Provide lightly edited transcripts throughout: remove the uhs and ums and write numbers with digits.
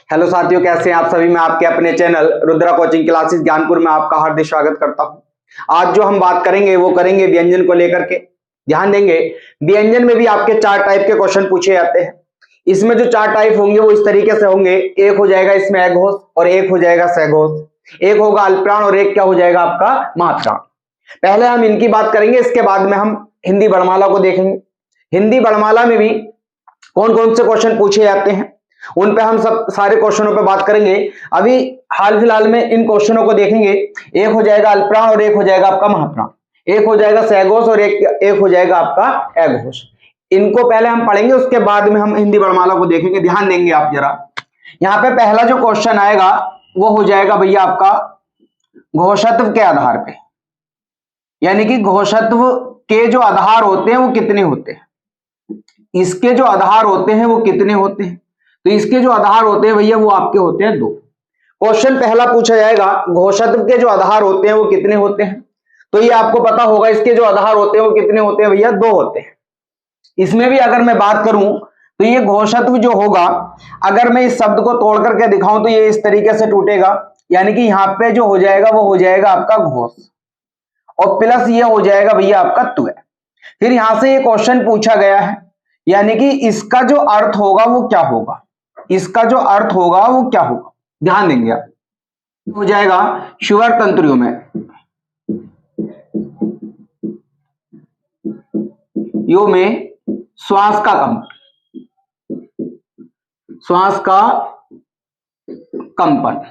Hello साथियों, कैसे हैं आप सभी। मैं आपके अपने channel Rudra coaching classes Gyanpur में आपका हार्दिक स्वागत करता हूं। आज जो हम बात करेंगे वो करेंगे व्यंजन को लेकर के। ध्यान देंगे, व्यंजन में भी आपके 4 टाइप के क्वेश्चन पूछे जाते हैं। इसमें जो 4 टाइप होंगे वो इस तरीके से होंगे। एक हो जाएगा इसमें अघोष और एक हो जाएगा सघोष, एक होगा अल्पप्राण और एक क्या हो जाएगा आपका महत्प्राण। पहले हम इनकी बात करेंगे, इसके बाद में हम हिंदी वर्णमाला को देखेंगे। हिंदी वर्णमाला में भी कौन कौन से क्वेश्चन पूछे जाते हैं उन पे हम सब सारे क्वेश्चनों पे बात करेंगे। अभी हाल फिलहाल में इन क्वेश्चनों को देखेंगे। एक हो जाएगा अल्पप्राण और एक हो जाएगा आपका महत्प्राण, एक हो जाएगा सघोष और एक हो जाएगा आपका अघोष। इनको पहले हम पढ़ेंगे, उसके बाद में हम हिंदी वर्णमाला को देखेंगे। ध्यान देंगे आप जरा। यहाँ पे पहला जो क्वेश्चन आएगा वो हो जाएगा भैया आपका घोषत्व के आधार पे, यानी कि घोषत्व के जो आधार होते हैं वो कितने होते हैं, इसके जो आधार होते हैं वो कितने होते हैं। तो इसके जो आधार होते हैं भैया वो आपके होते हैं 2। क्वेश्चन पहला पूछा जाएगा घोषत्व के जो आधार होते हैं वो कितने होते हैं। तो ये आपको पता होगा, इसके जो आधार होते हैं वो कितने होते हैं भैया, 2 होते हैं। इसमें भी अगर मैं बात करूं तो ये घोषत्व जो होगा, अगर मैं इस शब्द को तोड़ करके दिखाऊं तो ये इस तरीके से टूटेगा, यानी कि यहां पे जो हो जाएगा वो हो जाएगा आपका घोष और प्लस ये हो जाएगा भैया आपका त्व। फिर यहां से ये क्वेश्चन पूछा गया है, यानी कि इसका जो अर्थ होगा वो क्या होगा, इसका जो अर्थ होगा वो क्या होगा। ध्यान देंगे आप। हो जाएगा श्वर तंत्रियों में, यो में श्वास का कंपन, श्वास का कंपन।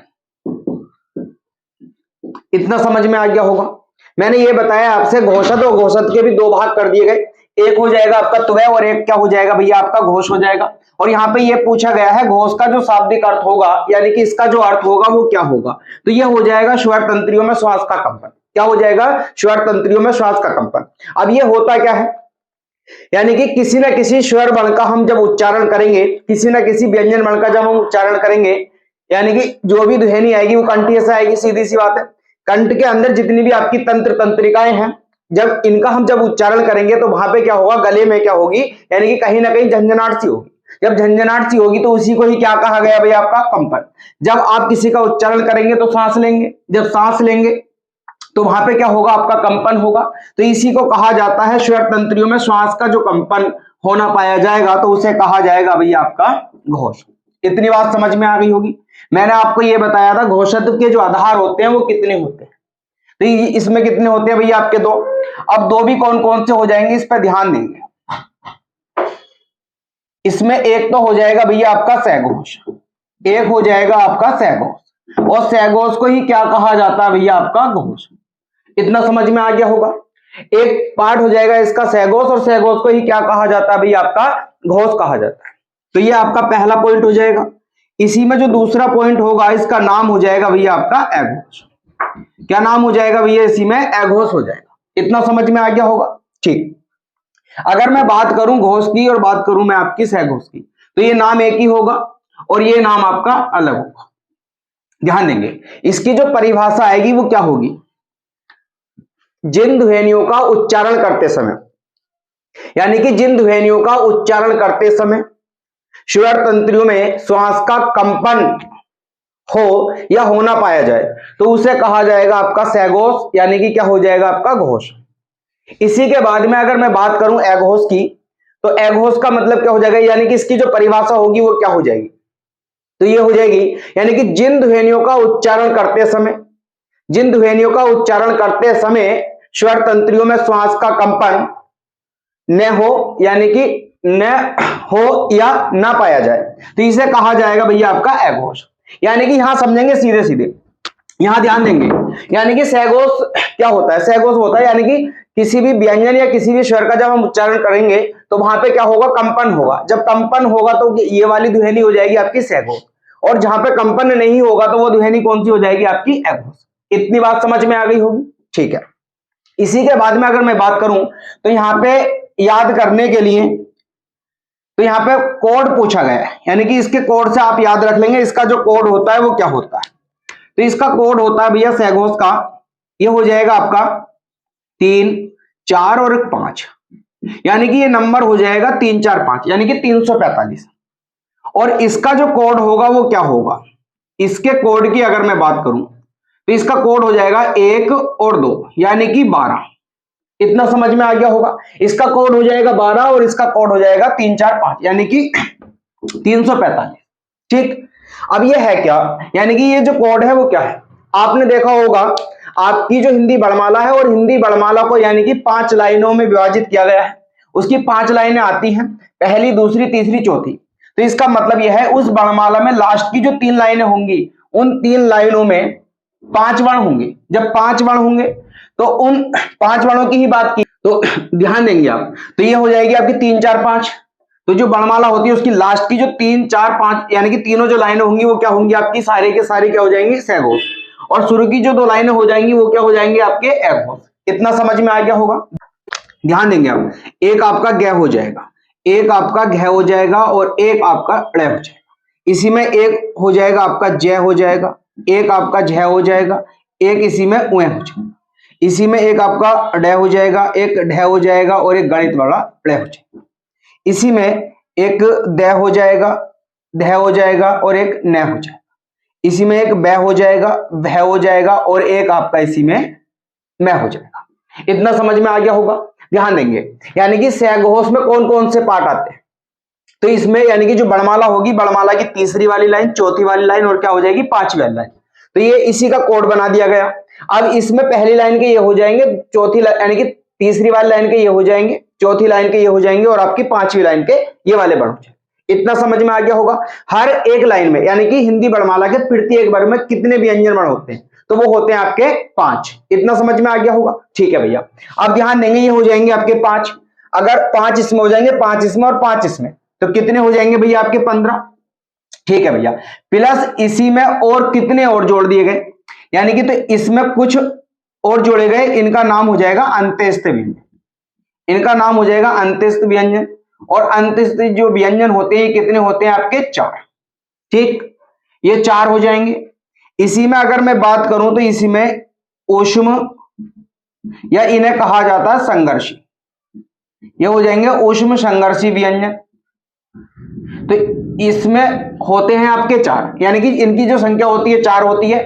इतना समझ में आ गया होगा। मैंने ये बताया आपसे घोषत और घोषत के भी 2 भाग कर दिए गए, एक हो जाएगा आपका त्व और एक क्या हो जाएगा भैया आपका घोष हो जाएगा। और यहाँ पे ये पूछा गया है घोष का जो शाब्दिक अर्थ होगा, यानी कि इसका जो अर्थ होगा वो क्या होगा। तो ये हो जाएगा स्वर तंत्रियों में श्वास का कंपन। क्या हो जाएगा, स्वर तंत्रियों में श्वास का कंपन। अब ये होता क्या है, यानी कि किसी ना किसी स्वर वर्ण का हम जब उच्चारण करेंगे, किसी ना किसी व्यंजन वर्ण का जब हम उच्चारण करेंगे, यानी कि जो भी ध्वनि आएगी वो कंठी से आएगी, सीधी सी बात है। कंठ के अंदर जितनी भी आपकी तंत्र तंत्रिकाएं हैं, जब इनका हम जब उच्चारण करेंगे तो वहां पे क्या होगा, गले में क्या होगी, यानी कि कहीं ना कहीं झंझनाहट सी होगी। जब झंझनाहट सी होगी तो उसी को ही क्या कहा गया भैया आपका कंपन। जब आप किसी का उच्चारण करेंगे तो सांस लेंगे, जब सांस लेंगे तो वहां पे क्या होगा, आपका कंपन होगा। तो इसी को कहा जाता है स्वर तंत्रियों में श्वास का जो कंपन होना पाया जाएगा तो उसे कहा जाएगा भैया आपका घोष। इतनी बात समझ में आ गई होगी। मैंने आपको यह बताया था घोषत्व के जो आधार होते हैं वो कितने होते हैं। तो इसमें कितने होते हैं भैया आपके 2। अब 2 भी कौन कौन से हो जाएंगे इस पर ध्यान देंगे। इसमें एक तो हो जाएगा भैया आपका सघोष, एक हो जाएगा आपका सघोष, और सघोष को ही क्या कहा जाता है भैया आपका घोष। इतना समझ में आ गया होगा। एक पार्ट हो जाएगा इसका सघोष और सघोष को ही क्या कहा जाता है भैया आपका घोष कहा जाता है। तो ये आपका पहला पॉइंट हो जाएगा। इसी में जो दूसरा पॉइंट होगा इसका नाम हो जाएगा भैया आपका अघोष। क्या नाम हो जाएगा भैया, इसी में अघोष हो जाएगा। इतना समझ में आ गया होगा। ठीक, अगर मैं बात करूं घोष की और बात करूं मैं आपकी सघोष की, तो ये नाम एक ही होगा और ये नाम आपका अलग होगा। ध्यान देंगे, इसकी जो परिभाषा आएगी वो क्या होगी, जिन ध्वनियों का उच्चारण करते समय, यानी कि जिन ध्वनियों का उच्चारण करते समय स्वर तंत्रियों में श्वास का कंपन हो या होना पाया जाए तो उसे कहा जाएगा आपका सघोष, यानी कि क्या हो जाएगा आपका घोष। इसी के बाद में अगर मैं बात करूं अघोष की, तो अघोष का मतलब क्या हो जाएगा, यानी कि इसकी जो परिभाषा होगी वो क्या हो जाएगी, तो ये हो जाएगी, यानी कि जिन ध्वनियों का उच्चारण करते समय, जिन ध्वनियों का उच्चारण करते समय स्वर तंत्रियों में श्वास का कंपन न हो, यानी कि न हो या ना पाया जाए, तो इसे कहा जाएगा भैया आपका अघोष। यानी कि यहां समझेंगे सीधे सीधे, यहां ध्यान देंगे। यानी कि सघोष क्या होता है, सघोष होता है यानी कि किसी भी व्यंजन या किसी भी स्वर का जब हम उच्चारण करेंगे तो वहां पे क्या होगा, कंपन होगा। जब कंपन होगा तो ये वाली ध्वनि हो जाएगी आपकी सघोष, और जहां पे कंपन नहीं होगा तो वो ध्वनि कौन सी हो जाएगी, आपकी अघोष। इतनी बात समझ में आ गई होगी। ठीक है, इसी के बाद में अगर मैं बात करूं तो यहां पे याद करने के लिए, तो यहां पे कोड पूछा गया है, यानी कि इसके कोड से आप याद रख लेंगे इसका जो कोड होता है वो क्या होता है। तो इसका कोड होता है भैया सघोष का, ये हो जाएगा आपका 3, 4 और 5, यानी कि ये नंबर हो जाएगा 3, 4, 5, यानी कि 345। और इसका जो कोड होगा वो क्या होगा, इसके कोड की अगर मैं बात करूं तो इसका कोड हो जाएगा 1 और 2 यानी कि 12। इतना समझ में आ गया होगा। इसका कोड हो जाएगा 12 और इसका कोड हो जाएगा 3 4 5 यानी कि 345। ठीक, अब ये है क्या, यानी कि ये जो कोड है वो क्या है, आपने देखा होगा आपकी जो हिंदी वर्णमाला है और हिंदी वर्णमाला को यानी कि 5 लाइनों में विभाजित किया गया है। उसकी 5 लाइनें आती हैं, पहली, दूसरी, तीसरी, चौथी। तो इसका मतलब यह है उस वर्णमाला में लास्ट की जो 3 लाइनें होंगी उन 3 लाइनों में 5 वर्ण होंगे। जब 5 वर्ण होंगे तो उन 5 वर्णों की ही बात की तो ध्यान देंगे आप, तो ये हो जाएगी आपकी 3 4 5। तो जो वर्णमाला होती है उसकी लास्ट की जो 3 4 5 यानी कि तीनों जो लाइनें होंगी वो क्या होंगी आपकी, सारे के सारे क्या हो जाएंगी, सहघोष। और शुरू की जो 2 लाइनें हो जाएंगी वो क्या हो जाएंगे आपके अघोष। इतना समझ में आ गया होगा। ध्यान देंगे आप, एक आपका ग हो जाएगा, एक आपका घ हो जाएगा और एक आपका ड़ हो जाएगा। इसी में एक हो जाएगा आपका ज हो जाएगा, एक आपका झ हो जाएगा, एक इसी में उ हो जाएगा, इसी में एक आपका ड हो जाएगा, एक ढ हो जाएगा और एक गणित वाला ड़ हो जाएगा। इसी में एक द हो जाएगा, ध हो जाएगा और एक न हो जाएगा। इसी में एक ब हो जाएगा, भ हो जाएगा और एक आपका इसी में म हो जाएगा। इतना समझ में आ गया होगा। ध्यान देंगे, यानी कि सहघोष में कौन कौन से पार्ट आते हैं, तो इसमें यानी कि जो वर्णमाला होगी, वर्णमाला की तीसरी वाली लाइन, चौथी वाली लाइन और क्या हो जाएगी, पांचवी वाली लाइन। तो ये इसी का कोड बना दिया गया। अब इसमें पहली लाइन के ये हो जाएंगे, चौथी यानी कि तीसरी वाली लाइन के ये हो जाएंगे, चौथी लाइन के ये हो जाएंगे और आपकी पांचवी लाइन के ये वाले वर्ण हो जाएंगे। इतना समझ में आ गया होगा। हर एक लाइन में यानी कि हिंदी वर्णमाला के प्रत्येक वर्ग में कितने व्यंजन वर्ण होते हैं, तो वो होते हैं आपके 5। इतना समझ में आ गया होगा। ठीक है भैया, अब ध्यान देंगे ये हो जाएंगे आपके 5। अगर 5 इसमें हो जाएंगे, 5 इसमें और 5 इसमें, तो कितने हो जाएंगे भैया आपके 15। ठीक है भैया, प्लस इसी में और कितने और जोड़ दिए गए, यानी कि तो इसमें कुछ और जोड़े गए, इनका नाम हो जाएगा अंत्यस्थ व्यंजन। इनका नाम हो जाएगा अंत्यस्थ व्यंजन। और अंत्यस्थ जो व्यंजन होते हैं कितने होते हैं आपके 4। ठीक, ये 4 हो जाएंगे। इसी में अगर मैं बात करूं तो इसी में ऊष्म या इन्हें कहा जाता है संघर्षी, ये हो जाएंगे ऊष्म संघर्षी व्यंजन। तो इसमें होते हैं आपके 4, यानी कि इनकी जो संख्या होती है 4 होती है।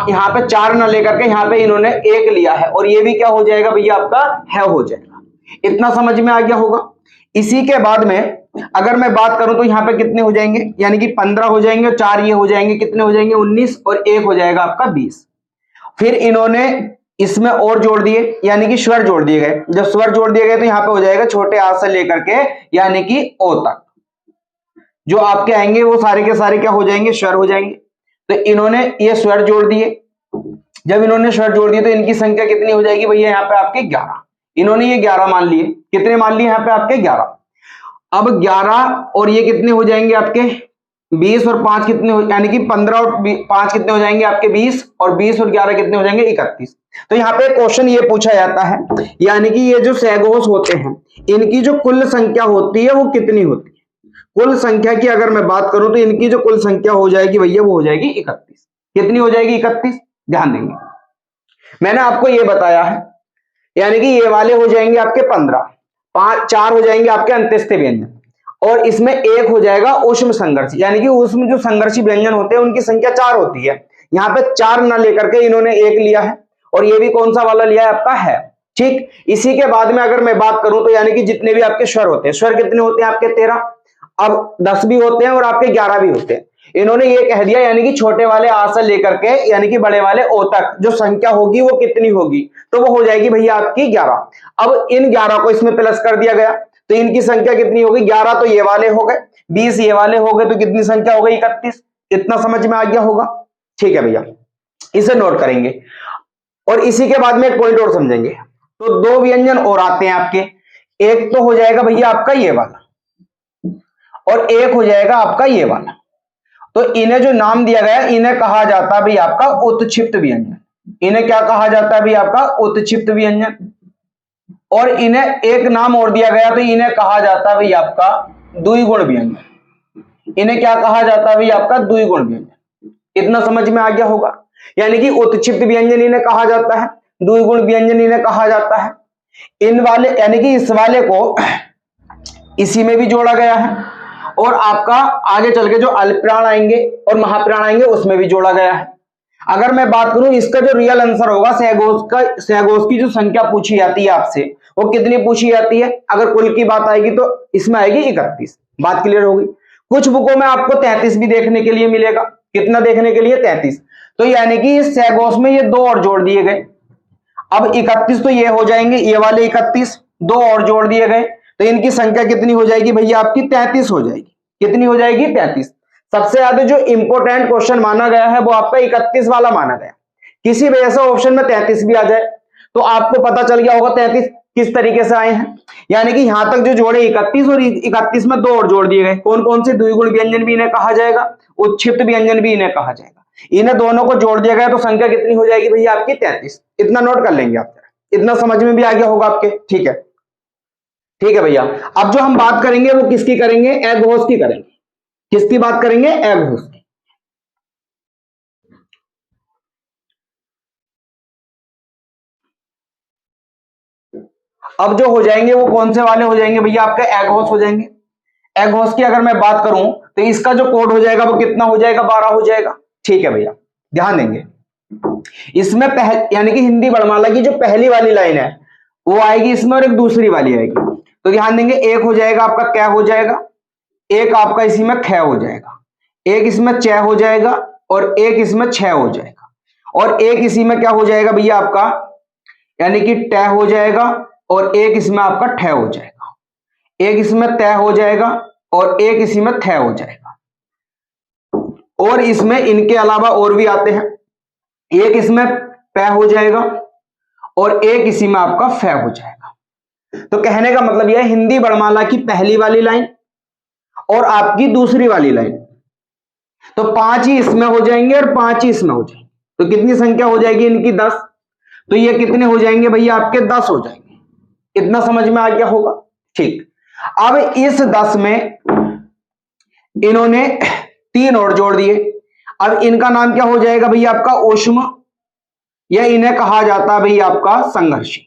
यहां पे 4 न लेकर के यहां पे इन्होंने 1 लिया है और ये भी क्या हो जाएगा भैया आपका है हो जाएगा। इतना समझ में आ गया होगा। इसी के बाद में अगर मैं बात करूं तो यहां पे कितने हो जाएंगे, यानी कि 15 हो जाएंगे, 4 ये हो जाएंगे, कितने हो जाएंगे 19 और 1 हो जाएगा आपका 20। फिर इन्होंने इसमें और जोड़ दिए, यानी कि स्वर जोड़ दिए गए। जब स्वर जोड़ दिए गए तो यहां पे हो जाएगा छोटे आ से लेकर के यानी कि ओ तक जो आपके आएंगे वो सारे के सारे क्या हो जाएंगे, स्वर हो जाएंगे। तो इन्होंने ये स्वर जोड़ दिए। जब इन्होंने स्वर जोड़ दिए तो इनकी संख्या कितनी हो जाएगी भैया यहाँ पे आपके 11। इन्होंने ये 11 मान लिए, कितने मान लिए यहाँ पे आपके 11। अब 11 और ये कितने हो जाएंगे आपके 20 और 5 कितने हो, यानी कि 15 और 5 कितने हो जाएंगे आपके 20 और 20 और 11 कितने हो जाएंगे 31। तो यहाँ पे क्वेश्चन ये पूछा जाता है, यानी कि ये जो सहघोष होते हैं इनकी जो कुल संख्या होती है वो कितनी होती है। कुल संख्या की अगर मैं बात करूं तो इनकी जो कुल संख्या हो जाएगी भैया वो हो जाएगी 31। कितनी हो जाएगी 31। ध्यान देंगे, मैंने आपको ये बताया है, यानी कि ये वाले हो जाएंगे आपके 15, 4 हो जाएंगे आपके अंत्यस्थ व्यंजन और इसमें 1 हो जाएगा ऊष्म संघर्षी, यानी कि उसमें जो संघर्षी व्यंजन होते हैं उनकी संख्या 4 होती है। यहाँ पे 4 ना लेकर के इन्होंने 1 लिया है और ये भी कौन सा वाला लिया है आपका है। ठीक, इसी के बाद में अगर मैं बात करूं तो यानी कि जितने भी आपके स्वर होते हैं, स्वर कितने होते हैं आपके 13। अब 10 भी होते हैं और आपके 11 भी होते हैं। इन्होंने ये कह दिया यानी कि छोटे वाले आ से लेकर के यानी कि बड़े वाले ओ तक जो संख्या होगी वो कितनी होगी, तो वो हो जाएगी भैया आपकी 11। अब इन 11 को इसमें प्लस कर दिया गया तो इनकी संख्या कितनी होगी, 11 तो ये वाले हो गए, 20 ये वाले हो गए, तो कितनी संख्या हो गई 31। इतना समझ में आ गया होगा। ठीक है भैया, इसे नोट करेंगे और इसी के बाद में एक पॉइंट और समझेंगे। तो 2 व्यंजन और आते हैं आपके, एक तो हो जाएगा भैया आपका ये वाला और एक हो जाएगा आपका ये वाला। तो इन्हें जो नाम दिया गया इन्हें कहा जाता है भाई आपका उत्क्षिप्त व्यंजन। इन्हें क्या कहा जाता है भाई आपका उत्क्षिप्त व्यंजन। और इन्हें एक नाम और दिया गया तो इन्हें कहा जाता है भाई आपका द्विगुण व्यंजन। इन्हें क्या कहा जाता है भाई आपका द्विगुण व्यंजन। इतना समझ में आ गया होगा। यानी कि उत्क्षिप्त व्यंजन इन्हें कहा जाता है, द्विगुण व्यंजन इन्हें कहा जाता है। इन वाले यानी कि इस वाले को इसी में भी जोड़ा गया है और आपका आगे चल के जो अल्पप्राण आएंगे और महाप्राण आएंगे उसमें भी जोड़ा गया है। अगर मैं बात करूं इसका जो रियल आंसर होगा सहगोश की जो संख्या पूछी जाती है आपसे वो कितनी पूछी जाती है, अगर कुल की बात आएगी तो इसमें आएगी 31। बात क्लियर होगी। कुछ बुकों में आपको 33 भी देखने के लिए मिलेगा। कितना देखने के लिए? 33। तो यानी कि इस सहगोश में ये दो और जोड़ दिए गए। अब 31 तो ये हो जाएंगे, ये वाले 31 दो और जोड़ दिए गए तो इनकी संख्या कितनी हो जाएगी भैया? आपकी 33 हो जाएगी। कितनी हो जाएगी? 33। सबसे ज्यादा जो इंपॉर्टेंट क्वेश्चन माना गया है वो आपका 31 वाला माना गया। किसी वजह से ऑप्शन में 33 भी आ जाए तो आपको पता चल गया होगा 33 किस तरीके से आए हैं। यानी कि यहां तक जो जोड़े 31 और 31 में दो और जोड़ दिए गए। कौन कौन से? द्विगुण व्यंजन भी इन्हें कहा जाएगा, उच्छिष्ट व्यंजन भी इन्हें कहा जाएगा। इन्हें दोनों को जोड़ दिया गया तो संख्या कितनी हो जाएगी भैया? आपकी 33। इतना नोट कर लेंगे आप। इतना समझ में भी आ गया होगा आपके? ठीक है, ठीक है भैया। अब जो हम बात करेंगे वो किसकी करेंगे? अघोष की करेंगे। किसकी बात करेंगे? अघोष की। अब जो हो जाएंगे वो कौन से वाले हो जाएंगे भैया? आपके अघोष हो जाएंगे। अघोष की अगर मैं बात करूं तो इसका जो कोड हो जाएगा वो कितना हो जाएगा? 12 हो जाएगा। ठीक है भैया, ध्यान देंगे। इसमें यानी कि हिंदी वर्णमाला की जो पहली वाली लाइन है वो आएगी इसमें और एक दूसरी वाली आएगी। तो ध्यान देंगे, एक हो जाएगा आपका कै हो जाएगा, एक आपका इसी में ख हो जाएगा, एक इसमें च हो जाएगा और एक इसमें छ हो जाएगा और एक इसी में क्या हो जाएगा भैया? आपका यानी कि ट हो जाएगा और एक इसमें आपका ठ हो जाएगा, एक इसमें त हो जाएगा और एक इसी में थ हो जाएगा। और इसमें इनके अलावा और भी आते हैं, एक इसमें प हो जाएगा और एक इसी में आपका फ हो जाएगा। तो कहने का मतलब यह हिंदी वर्णमाला की पहली वाली लाइन और आपकी दूसरी वाली लाइन, तो 5 ही इसमें हो जाएंगे और 5 ही इसमें हो जाएंगे। तो कितनी संख्या हो जाएगी इनकी? 10। तो ये कितने हो जाएंगे भैया? आपके 10 हो जाएंगे। इतना समझ में आ गया होगा? ठीक। अब इस 10 में इन्होंने 3 और जोड़ दिए। अब इनका नाम क्या हो जाएगा भैया? आपका ऊष्म, या इन्हें कहा जाता है भैया आपका संघर्षी।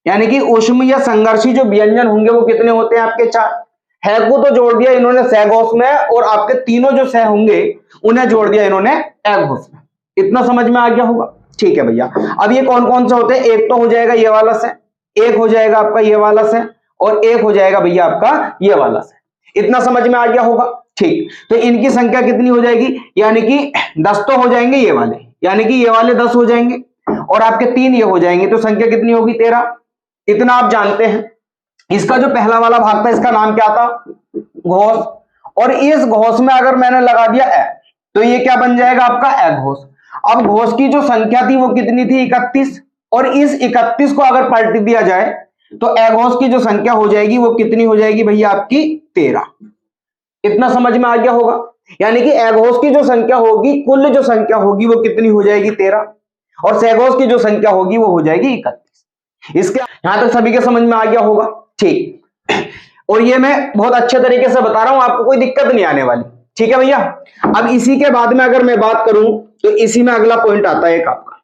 यानी कि ऊष्म या संघर्षी जो व्यंजन होंगे वो कितने होते हैं? आपके 4 है को तो जोड़ दिया इन्होंने सहघोष में और आपके तीनों जो सह होंगे उन्हें जोड़ दिया इन्होंने अघोष में। इतना समझ में आ गया होगा? ठीक है भैया। अब ये कौन कौन से होते हैं? एक तो हो जाएगा ये वाला सह, एक हो जाएगा आपका ये वाला सह और एक हो जाएगा भैया आपका ये वाला सह। इतना समझ में आ गया होगा? ठीक। तो इनकी संख्या कितनी हो जाएगी? यानी कि 10 तो हो जाएंगे ये वाले, यानी कि ये वाले 10 हो जाएंगे और आपके 3 ये हो जाएंगे, तो संख्या कितनी होगी? 13। इतना आप जानते हैं। इसका जो पहला वाला भाग था इसका नाम क्या था? घोष। और इस घोष में अगर मैंने लगा दिया ए तो ये क्या बन जाएगा? आपका अघोष। अब घोष की जो संख्या थी वो कितनी थी? 31। और इस 31 को अगर पलट दिया जाए तो अघोष की जो संख्या हो जाएगी वो कितनी हो जाएगी भैया? आपकी 13। इतना समझ में आ गया होगा? यानी कि अघोष की जो संख्या होगी, कुल जो संख्या होगी वो कितनी हो जाएगी? 13 और सहघोष की जो संख्या होगी वो हो जाएगी 31। इसके यहां तक सभी के समझ में आ गया होगा? ठीक। और ये मैं बहुत अच्छे तरीके से बता रहा हूं, आपको कोई दिक्कत नहीं आने वाली। ठीक है भैया। अब इसी के बाद में अगर मैं बात करूं तो इसी में अगला पॉइंट आता है एक आपका,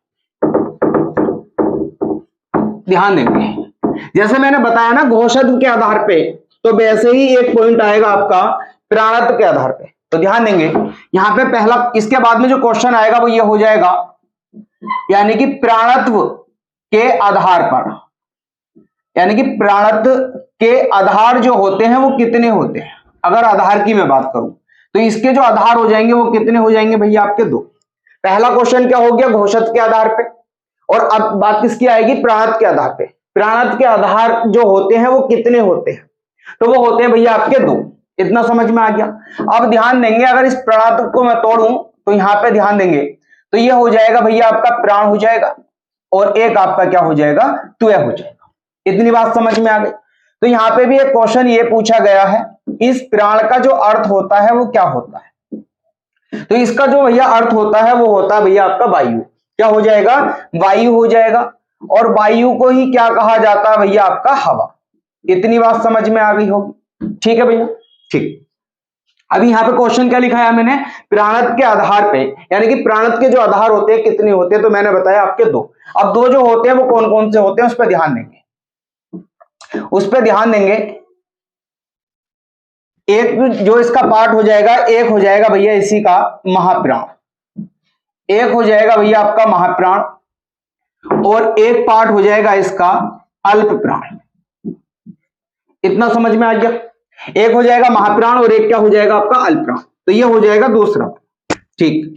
ध्यान देंगे। जैसे मैंने बताया ना घोषत्व के आधार पे, तो वैसे ही एक पॉइंट आएगा आपका प्राणत्व के आधार पे। तो ध्यान देंगे यहां पे पहला, इसके बाद में जो क्वेश्चन आएगा वो ये हो जाएगा, यानी कि प्राणत्व के आधार पर, यानी कि प्राणत्व के आधार जो होते हैं वो कितने होते हैं। अगर आधार की मैं बात करूं तो इसके जो आधार हो जाएंगे वो कितने हो जाएंगे भैया? आपके 2। पहला क्वेश्चन क्या हो गया? घोषत्व के आधार पे। और अब बात किसकी आएगी? प्राणत्व के आधार पे। प्राणत्व के आधार जो होते हैं वो कितने होते हैं? तो वो होते हैं भैया आपके 2। इतना समझ में आ गया? अब ध्यान देंगे, अगर इस प्राणत्व को मैं तोड़ूं तो यहां पे ध्यान देंगे तो ये हो जाएगा भैया आपका प्राण हो जाएगा और एक आपका क्या हो जाएगा? त्वय हो जाएगा। इतनी बात समझ में आ गई? तो यहां पे भी एक क्वेश्चन ये पूछा गया है, इस प्राण का जो अर्थ होता है वो क्या होता है? तो इसका जो भैया अर्थ होता है वो होता है भैया आपका वायु। क्या हो जाएगा? वायु हो जाएगा। और वायु को ही क्या कहा जाता है भैया? आपका हवा। इतनी बात समझ में आ गई होगी? ठीक है भैया। ठीक। अभी यहां पे क्वेश्चन क्या लिखा है मैंने? प्राणत्व के आधार पे, यानी कि प्राणत्व के जो आधार होते हैं कितने होते हैं? तो मैंने बताया आपके 2। अब 2 जो होते हैं वो कौन कौन से होते हैं उस पर ध्यान देंगे। उस पर ध्यान देंगे। एक जो इसका पार्ट हो जाएगा, एक हो जाएगा भैया इसी का महाप्राण, एक हो जाएगा भैया आपका महाप्राण, और एक पार्ट हो जाएगा इसका अल्प प्राण। इतना समझ में आ गया? एक हो जाएगा महाप्राण और एक क्या हो जाएगा आपका अल्प प्राण। तो ये हो जाएगा दूसरा। ठीक,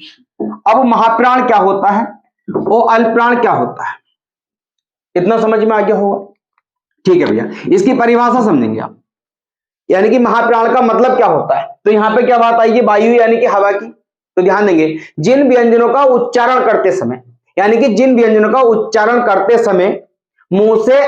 अब महाप्राण क्या होता है और अल्प प्राण क्या होता है, इतना समझ में आ गया होगा। ठीक है भैया, इसकी परिभाषा समझेंगे आप, यानी कि महाप्राण का मतलब क्या होता है। तो यहां पे क्या बात आई है, वायु यानी कि हवा की। तो ध्यान देंगे, जिन व्यंजनों का उच्चारण करते समय, यानी कि जिन व्यंजनों का उच्चारण करते समय मुंह से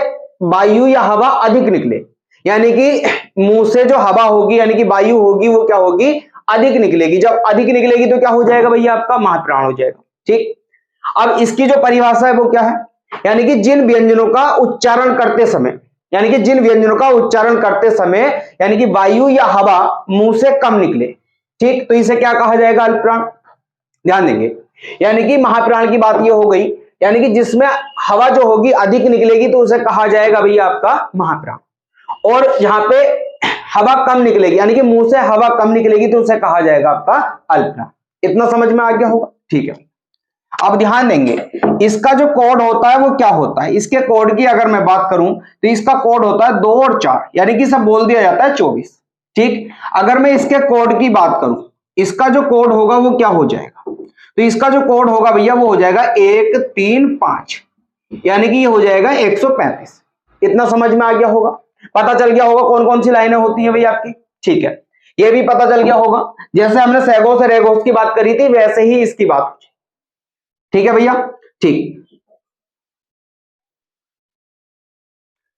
वायु या हवा अधिक निकले, यानी कि मुंह से जो हवा होगी यानी कि वायु होगी वो क्या होगी, अधिक निकलेगी। जब अधिक निकलेगी तो क्या हो जाएगा भैया आपका महाप्राण हो जाएगा। ठीक, अब इसकी जो परिभाषा है वो क्या है, यानी कि जिन व्यंजनों का उच्चारण करते समय, यानी कि जिन व्यंजनों का उच्चारण करते समय यानी कि वायु या हवा मुंह से कम निकले। ठीक, तो इसे क्या कहा जाएगा, अल्पप्राण। ध्यान देंगे, यानी कि महाप्राण की बात ये हो गई, यानी कि जिसमें हवा जो होगी अधिक निकलेगी तो उसे कहा जाएगा भैया आपका महाप्राण, और यहां पे हवा कम निकलेगी यानी कि मुंह से हवा कम निकलेगी तो उसे कहा जाएगा आपका अल्पप्राण। इतना समझ में आ गया होगा। ठीक है, अब ध्यान देंगे, इसका जो कोड होता है वो क्या होता है। इसके कोड की अगर मैं बात करूं तो इसका कोड होता है 2 और 4, यानी कि सब बोल दिया जाता है 24। ठीक, अगर मैं इसके कोड की बात करूं, इसका जो कोड होगा वो क्या हो जाएगा, तो इसका जो कोड होगा भैया वो हो जाएगा 1 3 5, यानी कि ये हो जाएगा 135। इतना समझ में आ गया होगा, पता चल गया होगा कौन कौन सी लाइनें होती है भैया आपकी। ठीक है, ये भी पता चल गया होगा, जैसे हमने सैगोस और रेगोस की बात करी थी वैसे ही इसकी बात हो। ठीक है भैया, ठीक,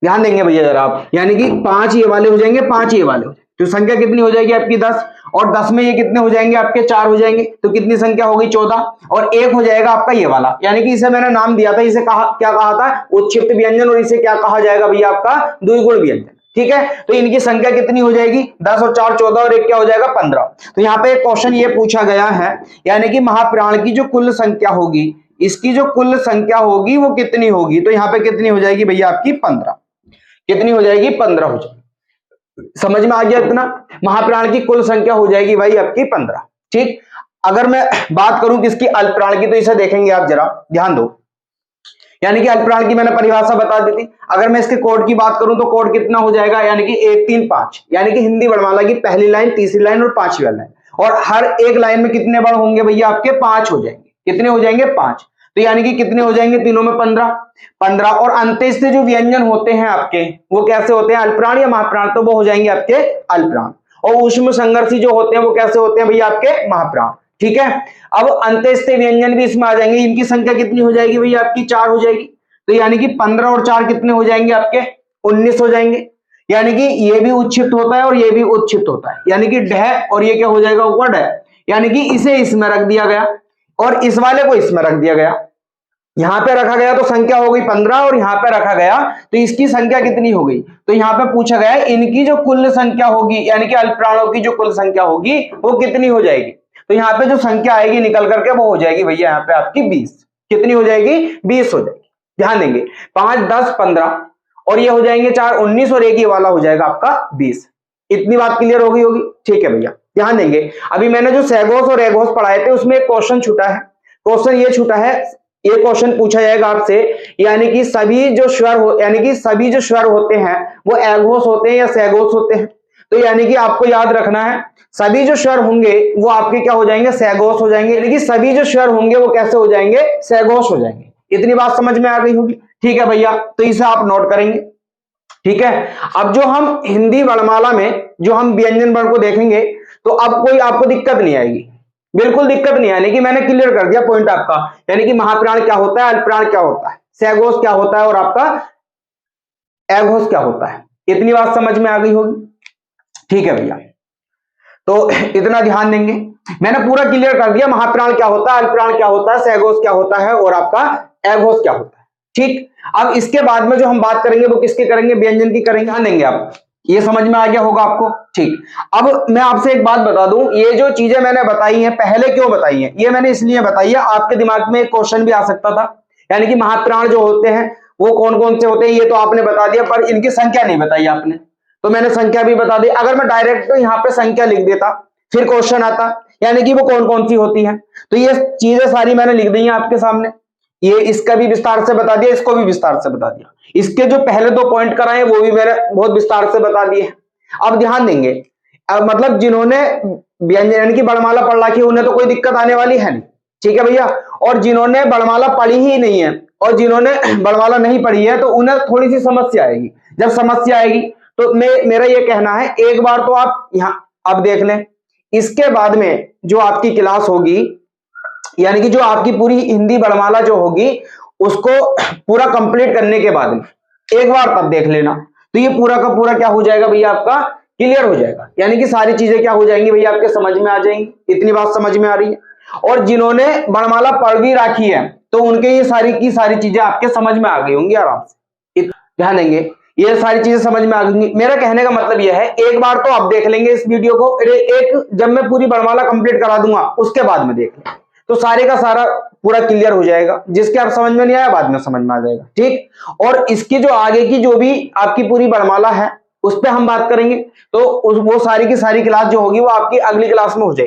ध्यान देंगे भैया जरा आप, यानी कि 5 ये वाले हो जाएंगे, 5 ये वाले हो जाएंगे, तो संख्या कितनी हो जाएगी आपकी 10, और 10 में ये कितने हो जाएंगे आपके 4 हो जाएंगे, तो कितनी संख्या हो गई 14, और एक हो जाएगा आपका ये वाला, यानी कि इसे मैंने नाम दिया था, इसे क्या कहा था, उच्छिष्ट व्यंजन, और इसे क्या कहा जाएगा भैया आपका द्विगुण व्यंजन। ठीक है, तो इनकी संख्या कितनी हो जाएगी 10 और 4 14, और एक क्या हो जाएगा 15। तो यहाँ पे एक क्वेश्चन ये पूछा गया है, यानी कि महाप्राण की जो कुल संख्या होगी, इसकी जो कुल संख्या होगी वो कितनी होगी, तो यहाँ पे कितनी हो जाएगी भैया आपकी 15। कितनी हो जाएगी 15 हो जाएगी। समझ में आ गया इतना, महाप्राण की कुल संख्या हो जाएगी भाई आपकी 15। ठीक, अगर मैं बात करूं किसकी, अल्पप्राण की, तो इसे देखेंगे आप जरा ध्यान दो, यानी कि अल्पप्राण की मैंने परिभाषा बता दी थी। अगर मैं इसके कोड की बात करूं तो कोड कितना हो जाएगा, यानी कि 1 3 5, यानी कि हिंदी वर्णमाला की पहली लाइन, तीसरी लाइन और पांचवी लाइन, और हर एक लाइन में कितने वर्ण होंगे भैया आपके 5 हो जाएंगे। कितने हो जाएंगे 5, तो यानी कि कितने हो जाएंगे तीनों में 15। और अंत्यस्थ जो व्यंजन होते हैं आपके वो कैसे होते हैं, अल्पप्राण या महाप्राण, तो वो हो जाएंगे आपके अल्पप्राण। और ऊष्म संघर्षी जो होते हैं वो कैसे होते हैं भैया आपके महाप्राण। ठीक है, अब अंत्यस्थ व्यंजन भी इसमें आ जाएंगे, इनकी संख्या कितनी हो जाएगी भैया आपकी 4 हो जाएगी, तो यानी कि 15 और 4 कितने हो जाएंगे आपके 19 हो जाएंगे। यानी कि ये भी उच्छिष्ट होता है और ये भी उच्छिष्ट होता है, यानी कि ढह, और ये क्या हो जाएगा ऊपर ढह, यानी कि इसे इसमें रख दिया गया और इस वाले को इसमें रख दिया गया। यहां पे रखा गया तो संख्या हो गई 15, और यहां पे रखा गया तो इसकी संख्या कितनी हो गई, तो यहां पे पूछा गया इनकी जो कुल संख्या होगी, यानी कि अल्पप्राणों की जो कुल संख्या होगी वो कितनी हो जाएगी, तो यहाँ पे जो संख्या आएगी निकल करके वो हो जाएगी भैया यहाँ पे आपकी 20। कितनी हो जाएगी 20 हो जाएगी। ध्यान देंगे, 5 10 15, और ये हो जाएंगे 4 19, और एक ये वाला हो जाएगा आपका 20। इतनी बात क्लियर हो गई होगी। ठीक है भैया, ध्यान देंगे, अभी मैंने जो सैगोस और रेगोस पढ़ाए थे उसमें एक क्वेश्चन छूटा है, क्वेश्चन ये छूटा है, ये क्वेश्चन पूछा जाएगा आपसे, यानी कि सभी जो स्वर हो, यानी कि सभी जो स्वर होते हैं वो एगोस होते हैं या सैगोस होते हैं, तो यानी कि आपको याद रखना है सभी जो स्वर होंगे वो आपके क्या हो जाएंगे सैगोस हो जाएंगे, यानी कि सभी जो स्वर होंगे वो कैसे हो जाएंगे सैगोस हो जाएंगे। इतनी बात समझ में आ गई होगी। ठीक है भैया, तो इसे आप नोट करेंगे। ठीक है, अब जो हम हिंदी वर्णमाला में जो हम व्यंजन वर्ण को देखेंगे तो अब कोई आपको दिक्कत नहीं आएगी, बिल्कुल दिक्कत नहीं, यानी कि मैंने क्लियर कर दिया पॉइंट आपका, यानी कि महाप्राण क्या होता है, अल्पप्राण क्या होता है, सैगोस क्या होता है और आपका एगोस क्या होता है। इतनी बात समझ में आ गई होगी। ठीक है भैया, तो इतना ध्यान देंगे, मैंने पूरा क्लियर कर दिया महाप्राण क्या होता है, अल्पप्राण क्या होता है, सैगोस क्या होता है और आपका एगोस क्या होता है। ठीक, अब इसके बाद में जो हम बात करेंगे वो किसकी करेंगे, व्यंजन की करेंगे। ध्यान देंगे आप, ये समझ में आ गया होगा आपको। ठीक, अब मैं आपसे एक बात बता दूं, ये जो चीजें मैंने बताई हैं पहले क्यों बताई हैं, ये मैंने इसलिए बताई है, आपके दिमाग में एक क्वेश्चन भी आ सकता था, यानी कि महाप्राण जो होते हैं वो कौन कौन से होते हैं ये तो आपने बता दिया, पर इनकी संख्या नहीं बताई आपने, तो मैंने संख्या भी बता दी। अगर मैं डायरेक्ट यहाँ पे संख्या लिख देता फिर क्वेश्चन आता, यानी कि वो कौन कौन सी होती है। तो ये चीजें सारी मैंने लिख दी हैं आपके सामने। ये इसका भी विस्तार से बता दिया, इसको भी विस्तार से बता दिया। इसके जो पहले 2 पॉइंट कराए वो भी मैंने बहुत विस्तार से बता दिए। अब ध्यान देंगे, अब मतलब जिन्होंने व्यंजन की वर्णमाला पढ़ रखी है उन्हें तो कोई दिक्कत आने वाली है नहीं, ठीक है भैया। और जिन्होंने वर्णमाला पढ़ी ही नहीं है और जिन्होंने वर्णमाला नहीं पढ़ी है तो उन्हें थोड़ी सी समस्या आएगी। जब समस्या आएगी तो मेरा ये कहना है एक बार तो आप यहाँ अब देख लें, इसके बाद में जो आपकी क्लास होगी, यानी कि जो आपकी पूरी हिंदी वर्णमाला जो होगी उसको पूरा कंप्लीट करने के बाद में एक बार तब देख लेना, तो ये पूरा का पूरा क्या हो जाएगा भैया आपका क्लियर हो जाएगा। यानी कि सारी चीजें क्या हो जाएंगी भैया आपके समझ में आ जाएंगी। इतनी बात समझ में आ रही है। और जिन्होंने वर्णमाला पढ़ भी रखी है तो उनके ये सारी की सारी चीजें आपके समझ में आ गई होंगी आराम से। ध्यान देंगे, ये सारी चीजें समझ में आ गई। मेरा कहने का मतलब यह है एक बार तो आप देख लेंगे इस वीडियो को, एक जब मैं पूरी वर्णमाला कंप्लीट करा दूंगा उसके बाद में देख लें तो सारे का सारा पूरा क्लियर हो जाएगा। जिसके आप समझ में नहीं आया बाद में समझ में आ जाएगा, ठीक। और इसकी जो आगे की जो भी आपकी पूरी वर्णमाला है उस पर हम बात करेंगे, तो वो सारी की सारी क्लास जो होगी वो आपकी अगली क्लास में हो जाएगी।